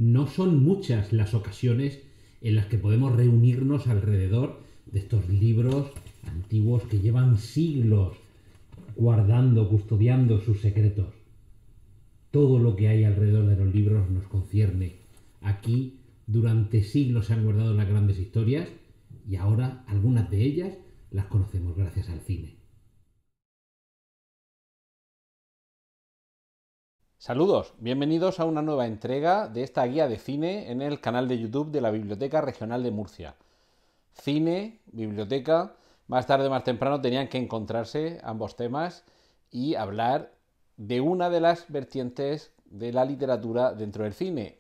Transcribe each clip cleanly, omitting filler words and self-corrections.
No son muchas las ocasiones en las que podemos reunirnos alrededor de estos libros antiguos que llevan siglos guardando, custodiando sus secretos. Todo lo que hay alrededor de los libros nos concierne. Aquí durante siglos se han guardado las grandes historias y ahora algunas de ellas las conocemos gracias al cine. Saludos, bienvenidos a una nueva entrega de esta guía de cine en el canal de YouTube de la Biblioteca Regional de Murcia. Cine, biblioteca, más tarde o más temprano tenían que encontrarse ambos temas y hablar de una de las vertientes de la literatura dentro del cine.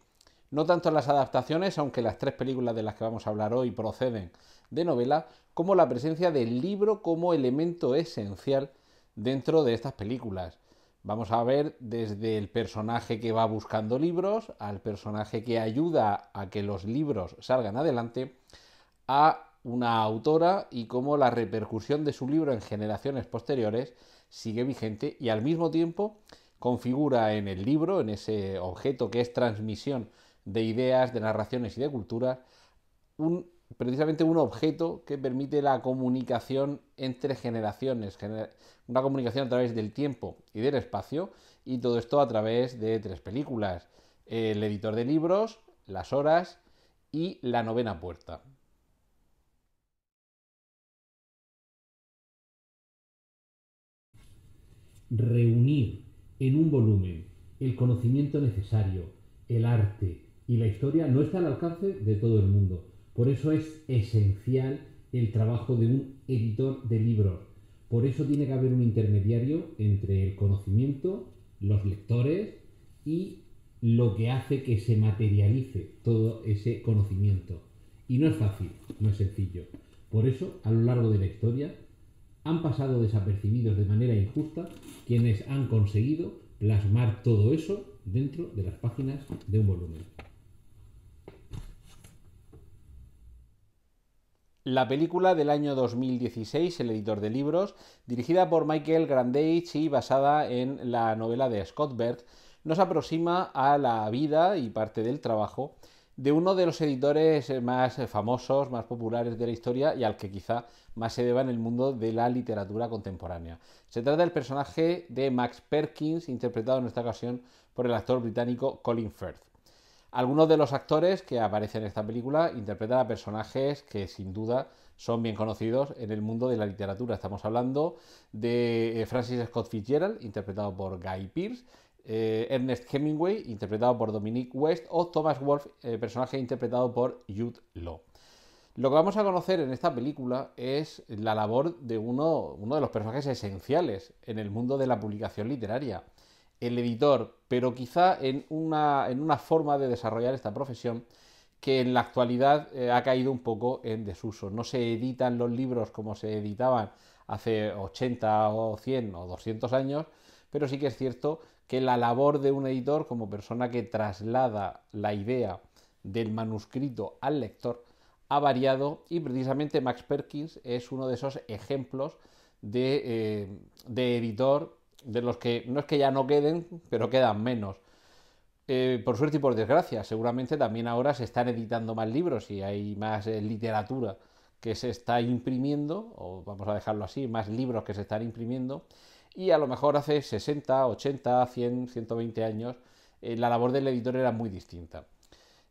No tanto las adaptaciones, aunque las tres películas de las que vamos a hablar hoy proceden de novela, como la presencia del libro como elemento esencial dentro de estas películas. Vamos a ver desde el personaje que va buscando libros al personaje que ayuda a que los libros salgan adelante, a una autora y cómo la repercusión de su libro en generaciones posteriores sigue vigente y al mismo tiempo configura en el libro, en ese objeto que es transmisión de ideas, de narraciones y de cultura, precisamente un objeto que permite la comunicación entre generaciones, una comunicación a través del tiempo y del espacio, y todo esto a través de tres películas: El editor de libros, Las horas y La novena puerta. Reunir en un volumen el conocimiento necesario, el arte y la historia no está al alcance de todo el mundo. Por eso es esencial el trabajo de un editor de libros. Por eso tiene que haber un intermediario entre el conocimiento, los lectores y lo que hace que se materialice todo ese conocimiento. Y no es fácil, no es sencillo. Por eso, a lo largo de la historia, han pasado desapercibidos de manera injusta quienes han conseguido plasmar todo eso dentro de las páginas de un volumen. La película del año 2016, El editor de libros, dirigida por Michael Grandage y basada en la novela de Scott Bert, nos aproxima a la vida y parte del trabajo de uno de los editores más famosos, más populares de la historia y al que quizá más se deba en el mundo de la literatura contemporánea. Se trata del personaje de Max Perkins, interpretado en esta ocasión por el actor británico Colin Firth. Algunos de los actores que aparecen en esta película interpretan a personajes que sin duda son bien conocidos en el mundo de la literatura. Estamos hablando de Francis Scott Fitzgerald, interpretado por Guy Pearce, Ernest Hemingway, interpretado por Dominic West, o Thomas Wolfe, personaje interpretado por Jude Law. Lo que vamos a conocer en esta película es la labor de uno de los personajes esenciales en el mundo de la publicación literaria, el editor, pero quizá en una forma de desarrollar esta profesión que en la actualidad ha caído un poco en desuso. No se editan los libros como se editaban hace 80 o 100 o 200 años, pero sí que es cierto que la labor de un editor como persona que traslada la idea del manuscrito al lector ha variado, y precisamente Max Perkins es uno de esos ejemplos de editor de los que no es que ya no queden, pero quedan menos. Por suerte y por desgracia, seguramente también ahora se están editando más libros y hay más literatura que se está imprimiendo, o vamos a dejarlo así, más libros que se están imprimiendo, y a lo mejor hace 60, 80, 100, 120 años la labor del editor era muy distinta.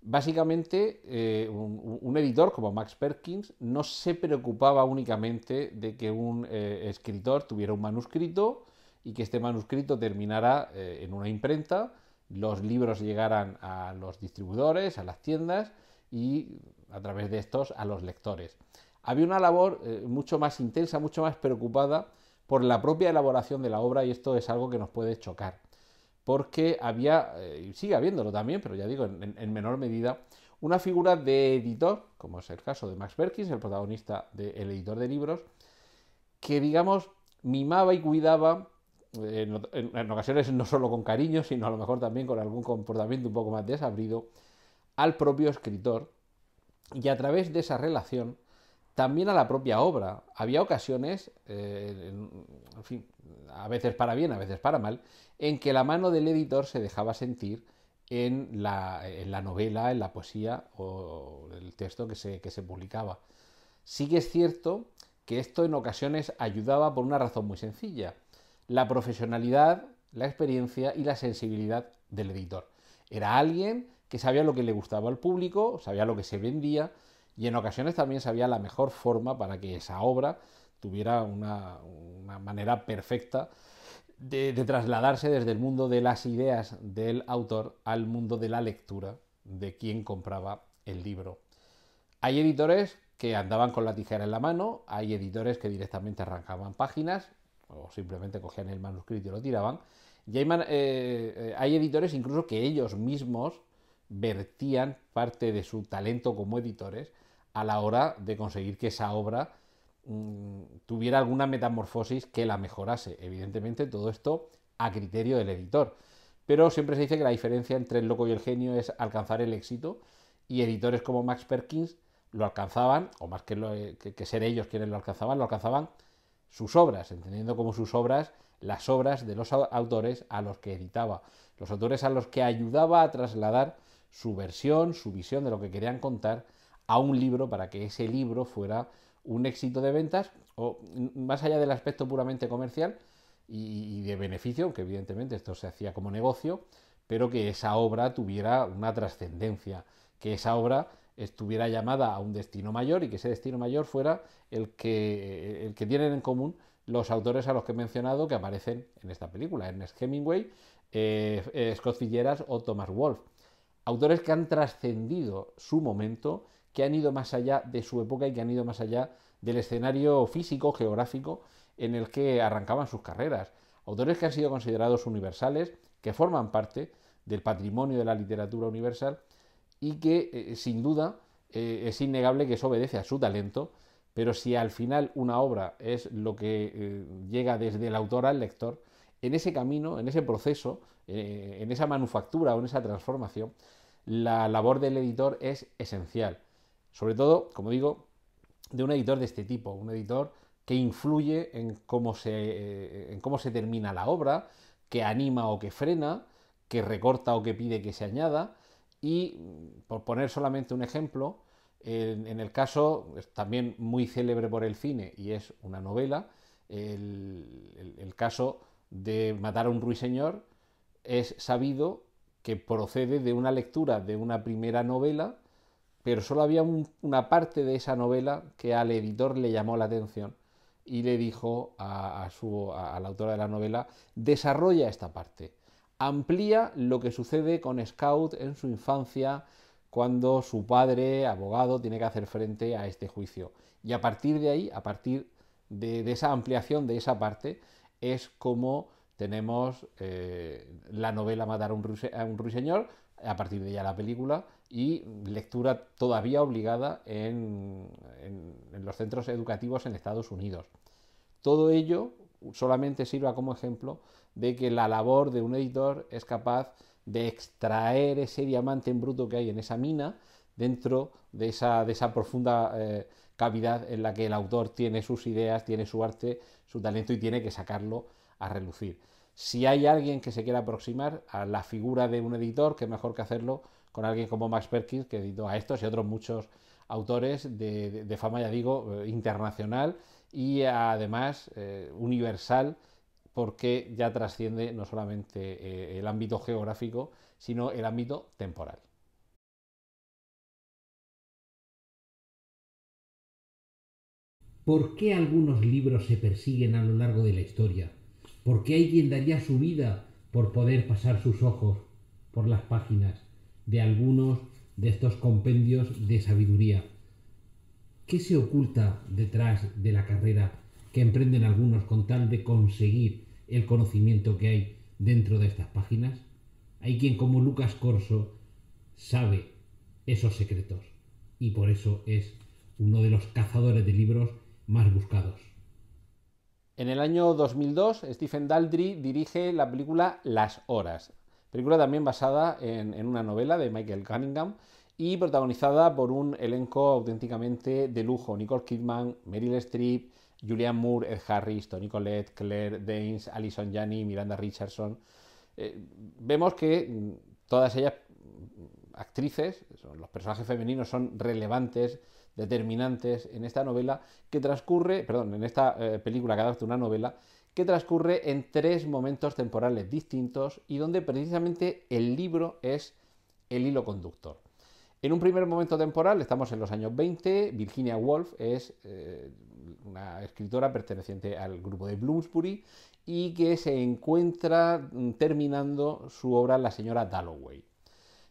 Básicamente, un editor como Max Perkins no se preocupaba únicamente de que un escritor tuviera un manuscrito y que este manuscrito terminara en una imprenta, los libros llegaran a los distribuidores, a las tiendas y a través de estos a los lectores. Había una labor mucho más intensa, mucho más preocupada por la propia elaboración de la obra, y esto es algo que nos puede chocar porque había, y sigue habiéndolo también, pero ya digo, en menor medida, una figura de editor, como es el caso de Max Perkins, el protagonista de El editor de libros, que, digamos, mimaba y cuidaba, en ocasiones no solo con cariño, sino a lo mejor también con algún comportamiento un poco más desabrido, al propio escritor, y a través de esa relación también a la propia obra. Había ocasiones, en fin, a veces para bien, a veces para mal, en que la mano del editor se dejaba sentir en la novela, en la poesía o el texto que se publicaba. Sí que es cierto que esto en ocasiones ayudaba por una razón muy sencilla: la profesionalidad, la experiencia y la sensibilidad del editor. Era alguien que sabía lo que le gustaba al público, sabía lo que se vendía y en ocasiones también sabía la mejor forma para que esa obra tuviera una manera perfecta de trasladarse desde el mundo de las ideas del autor al mundo de la lectura de quien compraba el libro. Hay editores que andaban con la tijera en la mano, hay editores que directamente arrancaban páginas o simplemente cogían el manuscrito y lo tiraban, y hay editores incluso que ellos mismos vertían parte de su talento como editores a la hora de conseguir que esa obra tuviera alguna metamorfosis que la mejorase. Evidentemente todo esto a criterio del editor, pero siempre se dice que la diferencia entre el loco y el genio es alcanzar el éxito, y editores como Max Perkins lo alcanzaban, o más que ser ellos quienes lo alcanzaban sus obras, entendiendo como sus obras las obras de los autores a los que editaba, los autores a los que ayudaba a trasladar su versión, su visión de lo que querían contar a un libro, para que ese libro fuera un éxito de ventas, o más allá del aspecto puramente comercial y de beneficio, aunque evidentemente esto se hacía como negocio, pero que esa obra tuviera una trascendencia, que esa obra estuviera llamada a un destino mayor y que ese destino mayor fuera el que tienen en común los autores a los que he mencionado que aparecen en esta película: Ernest Hemingway, Scott Fitzgerald o Thomas Wolfe. Autores que han trascendido su momento, que han ido más allá de su época y que han ido más allá del escenario físico, geográfico en el que arrancaban sus carreras. Autores que han sido considerados universales, que forman parte del patrimonio de la literatura universal y que sin duda es innegable que eso obedece a su talento, pero si al final una obra es lo que llega desde el autor al lector, en ese camino, en ese proceso, en esa manufactura o en esa transformación, la labor del editor es esencial. Sobre todo, como digo, de un editor de este tipo, un editor que influye en cómo se termina la obra, que anima o que frena, que recorta o que pide que se añada. Y por poner solamente un ejemplo, en el caso también muy célebre por el cine y es una novela, el caso de Matar a un ruiseñor es sabido que procede de una lectura de una primera novela, pero solo había una parte de esa novela que al editor le llamó la atención y le dijo a la autora de la novela: desarrolla esta parte, amplía lo que sucede con Scout en su infancia, cuando su padre, abogado, tiene que hacer frente a este juicio. Y a partir de ahí, a partir de esa ampliación de esa parte, es como tenemos la novela Matar a un ruiseñor, a partir de ella la película y lectura todavía obligada en los centros educativos en Estados Unidos. Todo ello solamente sirva como ejemplo de que la labor de un editor es capaz de extraer ese diamante en bruto que hay en esa mina, dentro de esa profunda cavidad en la que el autor tiene sus ideas, tiene su arte, su talento y tiene que sacarlo a relucir. Si hay alguien que se quiera aproximar a la figura de un editor, qué mejor que hacerlo con alguien como Max Perkins, que editó a estos y otros muchos autores de fama, ya digo, internacional y además universal, porque ya trasciende no solamente el ámbito geográfico, sino el ámbito temporal. ¿Por qué algunos libros se persiguen a lo largo de la historia? ¿Por qué hay quien daría su vida por poder pasar sus ojos por las páginas de algunos de estos compendios de sabiduría? ¿Qué se oculta detrás de la carrera que emprenden algunos con tal de conseguir el conocimiento que hay dentro de estas páginas? Hay quien, como Lucas Corso, sabe esos secretos y por eso es uno de los cazadores de libros más buscados. En el año 2002, Stephen Daldry dirige la película Las Horas, película también basada en una novela de Michael Cunningham y protagonizada por un elenco auténticamente de lujo: Nicole Kidman, Meryl Streep, Julianne Moore, Ed Harris, Toni Collette, Claire Danes, Allison Janney, Miranda Richardson. Vemos que todas ellas actrices, los personajes femeninos son relevantes, determinantes en esta novela que transcurre, perdón, en esta película que adapta una novela que transcurre en 3 momentos temporales distintos y donde precisamente el libro es el hilo conductor. En un primer momento temporal, estamos en los años 20, Virginia Woolf es una escritora perteneciente al grupo de Bloomsbury y que se encuentra terminando su obra La señora Dalloway.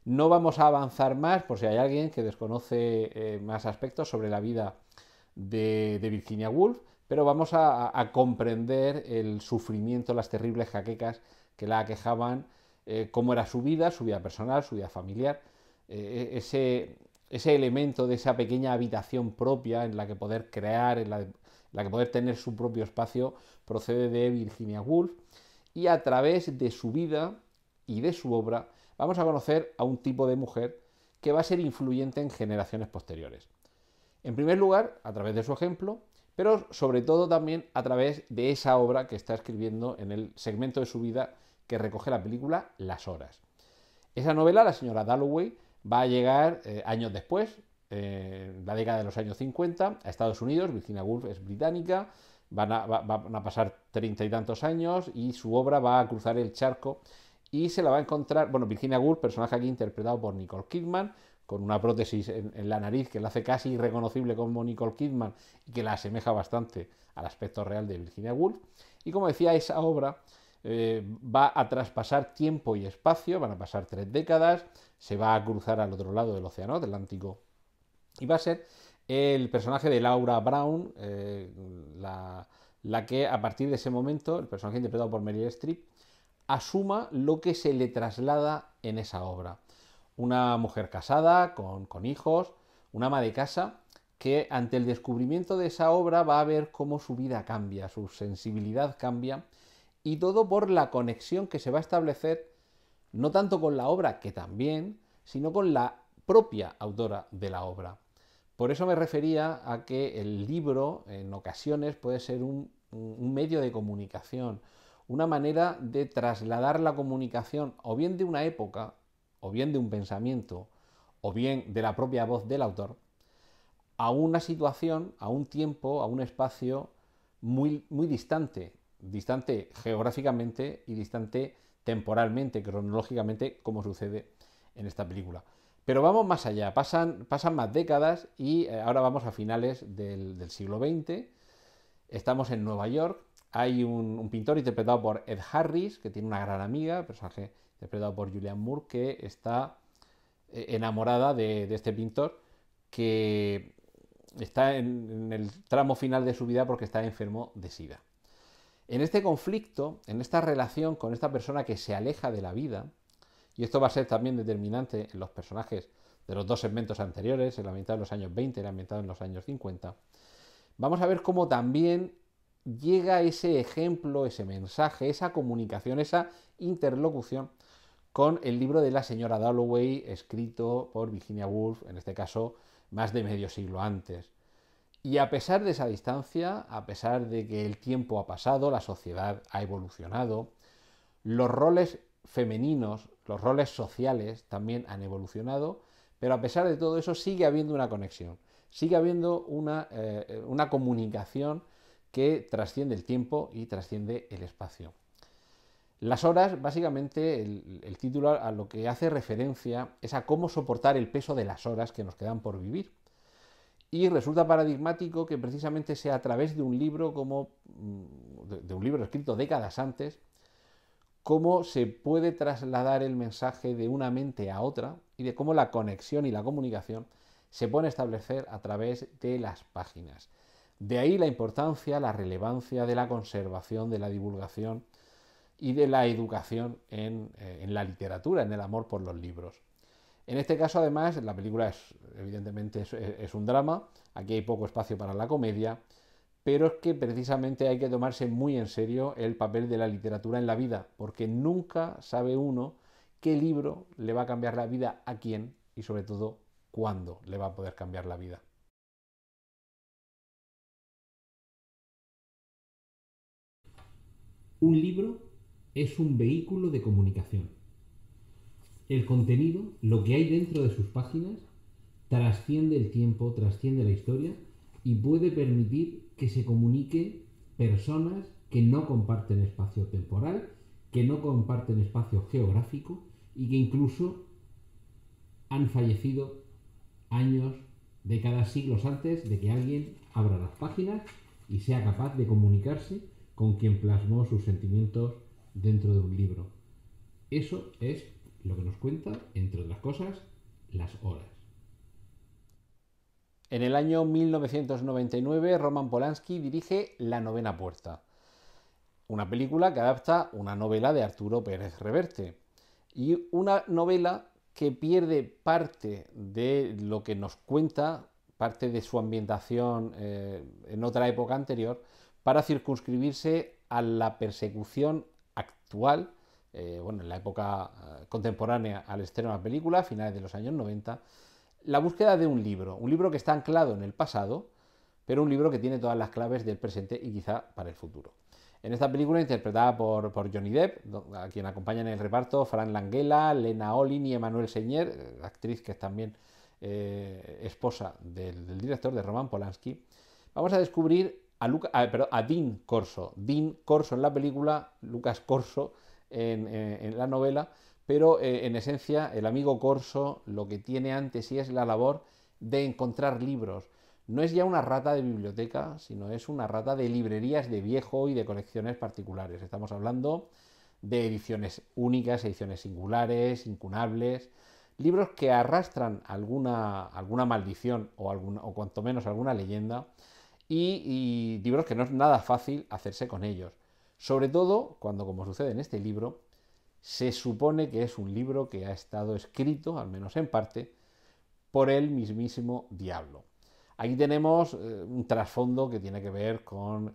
No vamos a avanzar más por si hay alguien que desconoce más aspectos sobre la vida de Virginia Woolf, pero vamos a comprender el sufrimiento, las terribles jaquecas que la aquejaban, cómo era su vida personal, su vida familiar, ese elemento de esa pequeña habitación propia en la que poder crear, en la que poder tener su propio espacio, procede de Virginia Woolf, y a través de su vida y de su obra vamos a conocer a un tipo de mujer que va a ser influyente en generaciones posteriores. En primer lugar, a través de su ejemplo, pero sobre todo también a través de esa obra que está escribiendo en el segmento de su vida que recoge la película Las Horas. Esa novela, La señora Dalloway, va a llegar años después, la década de los años 50, a Estados Unidos. Virginia Woolf es británica, van a pasar 30 y tantos años y su obra va a cruzar el charco y se la va a encontrar, bueno, Virginia Woolf, personaje aquí interpretado por Nicole Kidman, con una prótesis en la nariz que la hace casi irreconocible como Nicole Kidman y que la asemeja bastante al aspecto real de Virginia Woolf. Y como decía, esa obra va a traspasar tiempo y espacio, van a pasar 3 décadas, se va a cruzar al otro lado del océano Atlántico y va a ser el personaje de Laura Brown, la que a partir de ese momento, el personaje interpretado por Meryl Streep, asuma lo que se le traslada en esa obra. Una mujer casada, con hijos, una ama de casa, que ante el descubrimiento de esa obra va a ver cómo su vida cambia, su sensibilidad cambia, y todo por la conexión que se va a establecer no tanto con la obra, que también, sino con la propia autora de la obra. Por eso me refería a que el libro en ocasiones puede ser un medio de comunicación, una manera de trasladar la comunicación o bien de una época, o bien de un pensamiento, o bien de la propia voz del autor, a una situación, a un tiempo, a un espacio muy, muy distante, distante geográficamente y distante temporalmente, cronológicamente, como sucede en esta película. Pero vamos más allá, pasan más décadas y ahora vamos a finales del siglo XX, estamos en Nueva York, hay un pintor interpretado por Ed Harris, que tiene una gran amiga, personaje interpretado por Julianne Moore, que está enamorada de este pintor, que está en el tramo final de su vida porque está enfermo de SIDA. En este conflicto, en esta relación con esta persona que se aleja de la vida, y esto va a ser también determinante en los personajes de los 2 segmentos anteriores, el ambientado en los años 20 y el ambientado en los años 50, vamos a ver cómo también llega ese ejemplo, ese mensaje, esa comunicación, esa interlocución con el libro de la señora Dalloway, escrito por Virginia Woolf, en este caso más de medio siglo antes. Y a pesar de esa distancia, a pesar de que el tiempo ha pasado, la sociedad ha evolucionado, los roles femeninos, los roles sociales también han evolucionado, pero a pesar de todo eso sigue habiendo una conexión, sigue habiendo una comunicación que trasciende el tiempo y trasciende el espacio. Las horas, básicamente, el título a lo que hace referencia es a cómo soportar el peso de las horas que nos quedan por vivir. Y resulta paradigmático que precisamente sea a través de un libro de un libro escrito décadas antes, cómo se puede trasladar el mensaje de una mente a otra y de cómo la conexión y la comunicación se pueden establecer a través de las páginas. De ahí la importancia, la relevancia de la conservación, de la divulgación y de la educación en la literatura, en el amor por los libros. En este caso, además, la película evidentemente es un drama, aquí hay poco espacio para la comedia, pero es que precisamente hay que tomarse muy en serio el papel de la literatura en la vida, porque nunca sabe uno qué libro le va a cambiar la vida a quién y sobre todo cuándo le va a poder cambiar la vida. Un libro es un vehículo de comunicación. El contenido, lo que hay dentro de sus páginas, trasciende el tiempo, trasciende la historia y puede permitir que se comunique personas que no comparten espacio temporal, que no comparten espacio geográfico y que incluso han fallecido años, décadas, siglos antes de que alguien abra las páginas y sea capaz de comunicarse con quien plasmó sus sentimientos dentro de un libro. Eso es lo que nos cuenta, entre otras cosas, Las Horas. En el año 1999, Roman Polanski dirige La Novena Puerta, una película que adapta una novela de Arturo Pérez Reverte, y una novela que pierde parte de lo que nos cuenta, parte de su ambientación en otra época anterior, para circunscribirse a la persecución actual, en la época contemporánea al estreno de la película, a finales de los años 90, la búsqueda de un libro que está anclado en el pasado, pero un libro que tiene todas las claves del presente y quizá para el futuro. En esta película, interpretada por Johnny Depp, a quien acompañan en el reparto Fran Langella, Lena Olin y Emmanuel Seigner, actriz que es también esposa del director, de Roman Polanski, vamos a descubrir a Dean Corso. Dean Corso en la película, Lucas Corso en la novela, pero en esencia el amigo Corso lo que tiene ante sí es la labor de encontrar libros. No es ya una rata de biblioteca, sino es una rata de librerías de viejo y de colecciones particulares. Estamos hablando de ediciones únicas, ediciones singulares, incunables, libros que arrastran alguna maldición o cuanto menos alguna leyenda, y libros que no es nada fácil hacerse con ellos. Sobre todo cuando, como sucede en este libro, se supone que es un libro que ha estado escrito, al menos en parte, por el mismísimo diablo. Aquí tenemos un trasfondo que tiene que ver con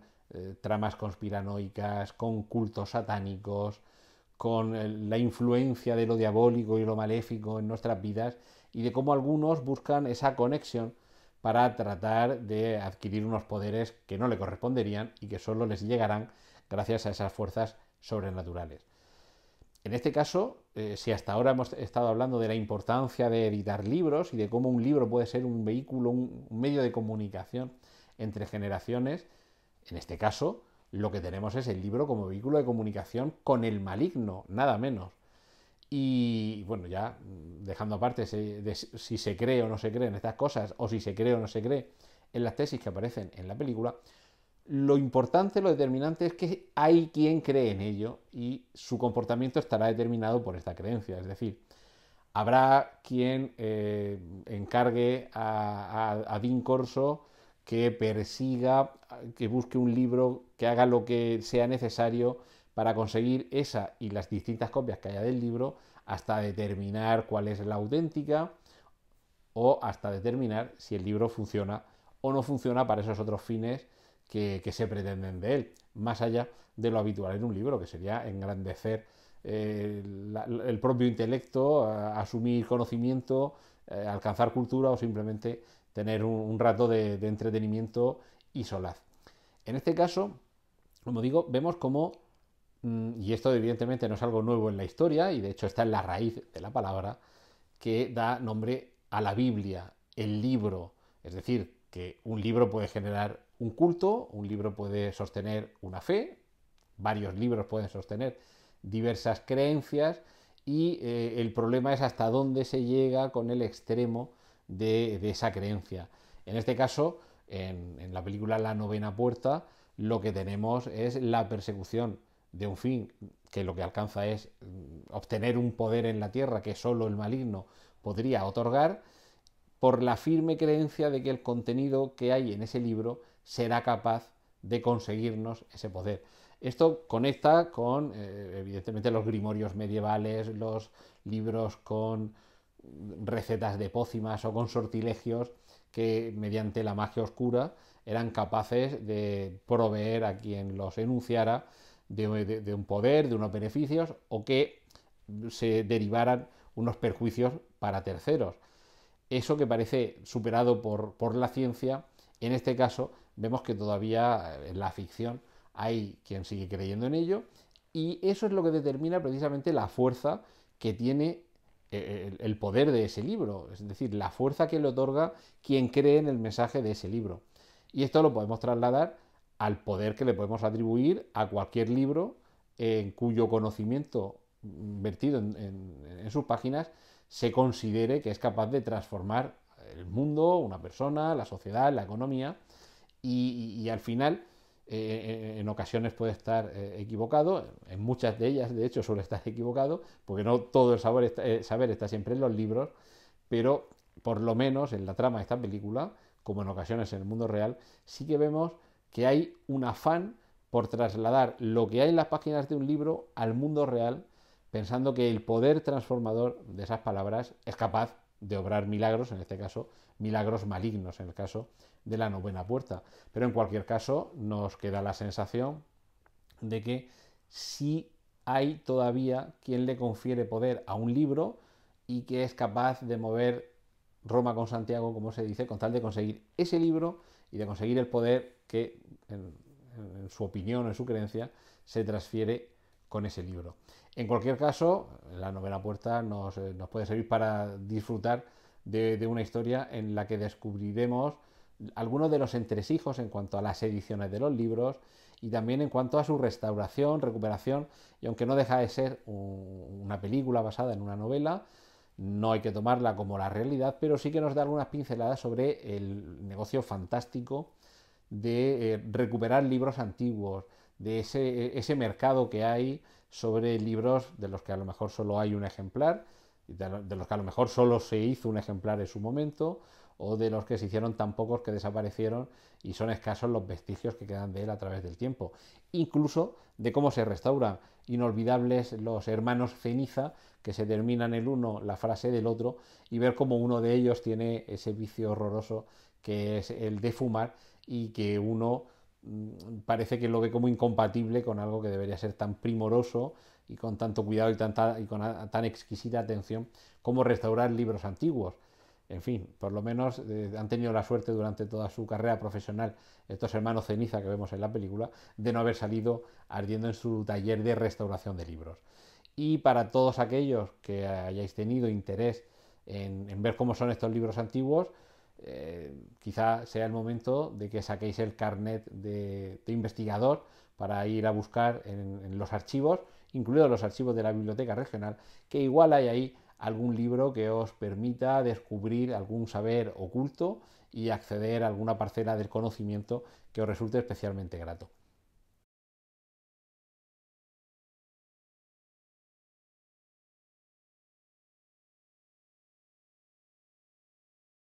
tramas conspiranoicas, con cultos satánicos, con la influencia de lo diabólico y lo maléfico en nuestras vidas, y de cómo algunos buscan esa conexión para tratar de adquirir unos poderes que no le corresponderían y que solo les llegarán gracias a esas fuerzas sobrenaturales. En este caso, si hasta ahora hemos estado hablando de la importancia de editar libros y de cómo un libro puede ser un vehículo, un medio de comunicación entre generaciones, en este caso lo que tenemos es el libro como vehículo de comunicación con el maligno, nada menos. Y bueno, ya dejando aparte de si se cree o no se cree en estas cosas, o si se cree o no se cree en las tesis que aparecen en la película, lo importante, lo determinante es que hay quien cree en ello y su comportamiento estará determinado por esta creencia. Es decir, habrá quien encargue a Dean Corso que persiga, que busque un libro, que haga lo que sea necesario para conseguir esa y las distintas copias que haya del libro, hasta determinar cuál es la auténtica o hasta determinar si el libro funciona o no funciona para esos otros fines que se pretenden de él, más allá de lo habitual en un libro, que sería engrandecer el propio intelecto, asumir conocimiento, alcanzar cultura o simplemente tener un rato de entretenimiento y solaz. En este caso, como digo, vemos cómo, y esto evidentemente no es algo nuevo en la historia, y de hecho está en la raíz de la palabra, que da nombre a la Biblia, el libro. Es decir, que un libro puede generar un culto, un libro puede sostener una fe, varios libros pueden sostener diversas creencias, y el problema es hasta dónde se llega con el extremo de esa creencia. En este caso, en la película La Novena Puerta, lo que tenemos es la persecución de un fin que lo que alcanza es obtener un poder en la tierra que solo el maligno podría otorgar, por la firme creencia de que el contenido que hay en ese libro será capaz de conseguirnos ese poder. Esto conecta con, evidentemente, los grimorios medievales, los libros con recetas de pócimas o con sortilegios que, mediante la magia oscura, eran capaces de proveer a quien los enunciara de un poder, de unos beneficios, o que se derivaran unos perjuicios para terceros. Eso que parece superado por la ciencia, en este caso vemos que todavía en la ficción hay quien sigue creyendo en ello, y eso es lo que determina precisamente la fuerza que tiene el poder de ese libro, es decir, la fuerza que le otorga quien cree en el mensaje de ese libro. Y esto lo podemos trasladar al poder que le podemos atribuir a cualquier libro en cuyo conocimiento vertido en sus páginas se considere que es capaz de transformar el mundo, una persona, la sociedad, la economía, y al final en ocasiones puede estar equivocado, en muchas de ellas de hecho suele estar equivocado, porque no todo el saber está siempre en los libros, pero por lo menos en la trama de esta película, como en ocasiones en el mundo real, sí que vemos que hay un afán por trasladar lo que hay en las páginas de un libro al mundo real, pensando que el poder transformador de esas palabras es capaz de obrar milagros, en este caso milagros malignos, en el caso de la novena puerta. Pero en cualquier caso nos queda la sensación de que sí hay todavía quien le confiere poder a un libro y que es capaz de mover Roma con Santiago, como se dice, con tal de conseguir ese libro y de conseguir el poder que, en su opinión o en su creencia, se transfiere con ese libro. En cualquier caso, la novena puerta nos puede servir para disfrutar de una historia en la que descubriremos algunos de los entresijos en cuanto a las ediciones de los libros y también en cuanto a su restauración, recuperación, y aunque no deja de ser una película basada en una novela, no hay que tomarla como la realidad, pero sí que nos da algunas pinceladas sobre el negocio fantástico de recuperar libros antiguos, de ese mercado que hay sobre libros de los que a lo mejor solo hay un ejemplar, de los que a lo mejor solo se hizo un ejemplar en su momento, o de los que se hicieron tan pocos que desaparecieron y son escasos los vestigios que quedan de él a través del tiempo. Incluso de cómo se restauran. Inolvidables los hermanos Ceniza, que se terminan el uno la frase del otro, y ver cómo uno de ellos tiene ese vicio horroroso que es el de fumar y que uno parece que lo ve como incompatible con algo que debería ser tan primoroso y con tanto cuidado y con tan exquisita atención como restaurar libros antiguos. En fin, por lo menos han tenido la suerte durante toda su carrera profesional, estos hermanos Ceniza que vemos en la película, de no haber salido ardiendo en su taller de restauración de libros. Y para todos aquellos que hayáis tenido interés en ver cómo son estos libros antiguos, quizá sea el momento de que saquéis el carnet de investigador para ir a buscar en los archivos, incluidos los archivos de la biblioteca regional, que igual hay ahí algún libro que os permita descubrir algún saber oculto y acceder a alguna parcela del conocimiento que os resulte especialmente grato.